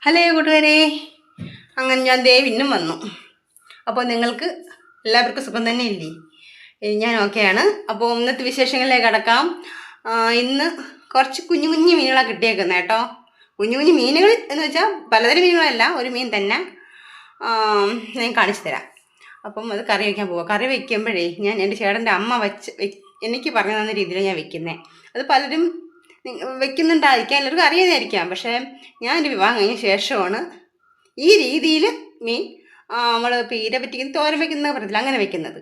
Hello കൂട്ടുകാരെ, അങ്ങനെ ഞാൻ ഇന്നും വന്നു. അപ്പോൾ നിങ്ങൾക്ക് എല്ലാവർക്കും സുഖം തന്നെ ഇല്ലേ? ഞാൻ ഓക്കെയാണ്. അപ്പോൾ ഇന്നത്തെ വിശേഷങ്ങളിലേക്ക് കടക്കാം. ഇന്ന് കുറച്ച് കുഞ്ഞു കുഞ്ഞു മീനുകളാണ് കിട്ടിയേക്കുന്നത് കേട്ടോ. കുഞ്ഞു കുഞ്ഞു മീനുകൾ എന്ന് വെച്ചാൽ പലതരം മീനുകളല്ല, ഒരു മീൻ തന്നെ ഞാൻ കാണിച്ചു തരാം. അപ്പം അത് കറി വയ്ക്കാൻ പോവാം. കറി വയ്ക്കുമ്പോഴേ ഞാൻ എൻ്റെ ചേട്ടൻ്റെ അമ്മ എനിക്ക് പറഞ്ഞു തന്ന രീതിയിലാണ് ഞാൻ വെക്കുന്നത്. അത് പലരും വെക്കുന്നുണ്ടായിരിക്കാം, എല്ലാവർക്കും അറിയാതായിരിക്കാം. പക്ഷേ ഞാൻ എൻ്റെ വിവാഹം കഴിഞ്ഞ ശേഷമാണ് ഈ രീതിയിൽ മീൻ നമ്മൾ പീര പറ്റിക്കുന്ന തോരൻ വയ്ക്കുന്ന പറഞ്ഞില്ല അങ്ങനെ വെക്കുന്നത്.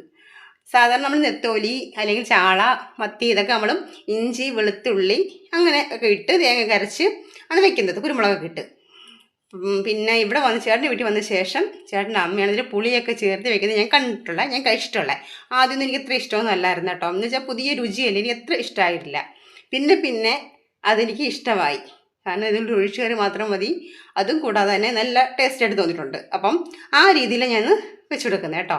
സാധാരണ നമ്മൾ നെത്തോലി അല്ലെങ്കിൽ ചാള, മത്തി ഇതൊക്കെ നമ്മൾ ഇഞ്ചി, വെളുത്തുള്ളി അങ്ങനെ ഒക്കെ ഇട്ട് തേങ്ങ കരച്ച് ആണ് വെക്കുന്നത്, കുരുമുളകൊക്കെ ഇട്ട്. പിന്നെ ഇവിടെ വന്ന് ചേട്ടൻ്റെ വീട്ടിൽ വന്ന ശേഷം ചേട്ടൻ്റെ അമ്മയാണ് ഇതിൽ പുളിയൊക്കെ ചേർത്ത് വെക്കുന്നത് ഞാൻ കഴിച്ചിട്ടുള്ള. ആദ്യമൊന്നും എനിക്ക് അത്ര ഇഷ്ടമൊന്നും അല്ലായിരുന്നു കേട്ടോ. എന്ന് വെച്ചാൽ പുതിയ രുചിയല്ലേ, എനിക്ക് അത്ര ഇഷ്ടമായിട്ടില്ല. പിന്നെ അതെനിക്ക് ഇഷ്ടമായി. കാരണം ഇതിൽ ഒഴിച്ചുകറി മാത്രം മതി, അതും കൂടാതെ തന്നെ നല്ല ടേസ്റ്റായിട്ട് തോന്നിയിട്ടുണ്ട്. അപ്പം ആ രീതിയിൽ ഞാൻ വെച്ച് കൊടുക്കുന്നത് കേട്ടോ.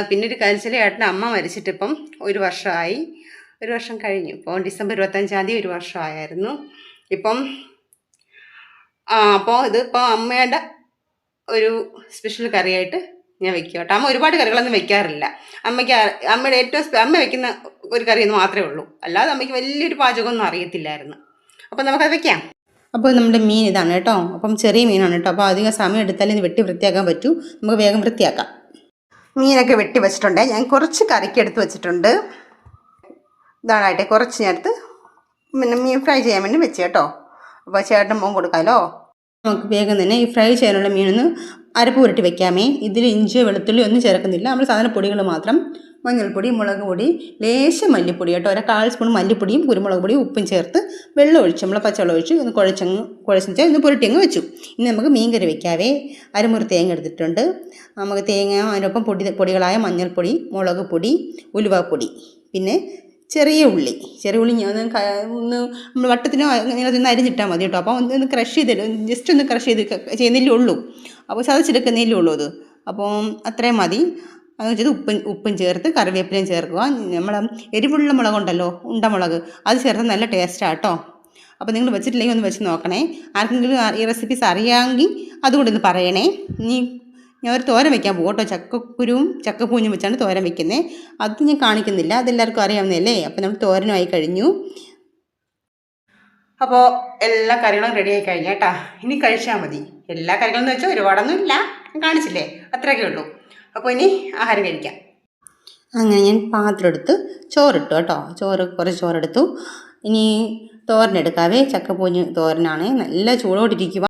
പിന്നെ ഒരു കാര്യം, ഏട്ടൻ്റെ അമ്മ മരിച്ചിട്ടിപ്പം 1 വർഷമായി. 1 വർഷം കഴിഞ്ഞു. ഇപ്പോൾ ഡിസംബർ 25-ാം തീയതി 1 വർഷമായിരുന്നു. അപ്പോൾ ഇതിപ്പോൾ അമ്മയുടെ ഒരു സ്പെഷ്യൽ കറിയായിട്ട് ഞാൻ വെക്കുക കേട്ടോ. അമ്മ ഒരുപാട് കറികളൊന്നും വെക്കാറില്ല. അമ്മയുടെ അമ്മ വെക്കുന്ന ഒരു കറിയൊന്നും മാത്രമേ ഉള്ളൂ. അല്ലാതെ അമ്മയ്ക്ക് വലിയൊരു പാചകമൊന്നും അറിയത്തില്ലായിരുന്നു. അപ്പം നമുക്കത് വെക്കാം. അപ്പോൾ നമ്മുടെ മീൻ ഇതാണ് കേട്ടോ. അപ്പം ചെറിയ മീനാണ് കേട്ടോ. അപ്പോൾ അധികം സമയം എടുത്താലും ഇത് വെട്ടി വൃത്തിയാക്കാൻ പറ്റൂ. നമുക്ക് വേഗം വൃത്തിയാക്കാം. മീനൊക്കെ വെട്ടി വെച്ചിട്ടുണ്ട്. ഞാൻ കുറച്ച് കറിക്ക് എടുത്ത് വെച്ചിട്ടുണ്ട്. ഇതാണായിട്ട് കുറച്ച് നേരത്ത് പിന്നെ മീൻ ഫ്രൈ ചെയ്യാൻ വേണ്ടി വെച്ച് കേട്ടോ. അപ്പോൾ ചേട്ടൻ മോൻ കൊടുക്കാമല്ലോ. നമുക്ക് വേഗം തന്നെ ഈ ഫ്രൈ ചെയ്യാനുള്ള മീനൊന്ന് അരപ്പ് പുരട്ടി വെക്കാമേ. ഇതിൽ ഇഞ്ചി വെളുത്തുള്ളി ഒന്നും ചേർക്കുന്നില്ല. നമ്മൾ സാധാരണ പൊടികൾ മാത്രം, മഞ്ഞൾപ്പൊടി, മുളക് പൊടി, ലേശം മല്ലിപ്പൊടി കേട്ടോ, 1/4 സ്പൂൺ മല്ലിപ്പൊടിയും കുരുമുളക് പൊടിയും ഉപ്പും ചേർത്ത് വെള്ളം ഒഴിച്ച് നമ്മൾ പച്ചവെള്ളം ഒഴിച്ച് ഒന്ന് കുഴച്ച് ഒന്ന് പുരട്ടിയങ്ങ് വെച്ചു. ഇനി നമുക്ക് മീൻ കറി വെക്കാവേ. അരമുറി തേങ്ങ എടുത്തിട്ടുണ്ട്. നമുക്ക് തേങ്ങ അതിനൊപ്പം പൊടികളായ മഞ്ഞൾപ്പൊടി, മുളക് പൊടി, ഉലുവാപ്പൊടി, പിന്നെ ചെറിയ ഉള്ളി ഞാൻ നമ്മൾ വട്ടത്തിനോ ഇങ്ങനെ അരിഞ്ഞിട്ടാൽ മതി കേട്ടോ. അപ്പോൾ ഒന്ന് ക്രഷ് ചെയ്തിട്ട് ജസ്റ്റ് ഒന്ന് ക്രഷ് ചെയ്യുന്നില്ലേ ഉള്ളൂ. അപ്പോൾ ചതച്ചെടുക്കുന്നില്ലേ ഉള്ളൂ അത്. അപ്പോൾ അത്രയും മതി. അത് വെച്ചത് ഉപ്പും ചേർത്ത് കറിവേപ്പിലയും ചേർക്കുക. നമ്മൾ എരിവുള്ള മുളകുണ്ടല്ലോ, ഉണ്ടമുളക്, അത് ചേർത്ത് നല്ല ടേസ്റ്റാണ് കേട്ടോ. അപ്പോൾ നിങ്ങൾ വെച്ചിട്ടില്ലെങ്കിൽ ഒന്ന് വെച്ച് നോക്കണേ. ആർക്കെങ്കിലും ഈ റെസിപ്പീസ് അറിയാമെങ്കിൽ അതുകൊണ്ട് ഒന്ന് പറയണേ. ഞാൻ ഒരു തോരൻ വെക്കാൻ പോകും കേട്ടോ. ചക്കക്കുരുവും ചക്കപ്പൂഞ്ഞും വെച്ചാണ് തോരൻ വെക്കുന്നത്. അത് ഞാൻ കാണിക്കുന്നില്ല, അതെല്ലാവർക്കും അറിയാവുന്നതല്ലേ. അപ്പോൾ നമ്മൾ തോരനുമായി കഴിഞ്ഞു. അപ്പോൾ എല്ലാ കറികളും റെഡി ആയി കഴിഞ്ഞു കേട്ടോ. ഇനി കഴിച്ചാൽ മതി. എല്ലാ കറികളെന്ന് വെച്ചാൽ ഒരുപാടൊന്നും ഇല്ല, കാണിച്ചില്ലേ, അത്രയൊക്കെ ഉള്ളൂ. അപ്പോൾ ഇനി ആഹാരം കഴിക്കാം. അങ്ങനെ ഞാൻ പാത്രം എടുത്ത് ചോറിട്ടു കേട്ടോ. കുറച്ച് ചോറെടുത്തു. ഇനി തോരനെടുക്കാവേ. ചക്കപ്പൂഞ്ഞ് തോരനാണ്, നല്ല ചൂടോടിരിക്കുക.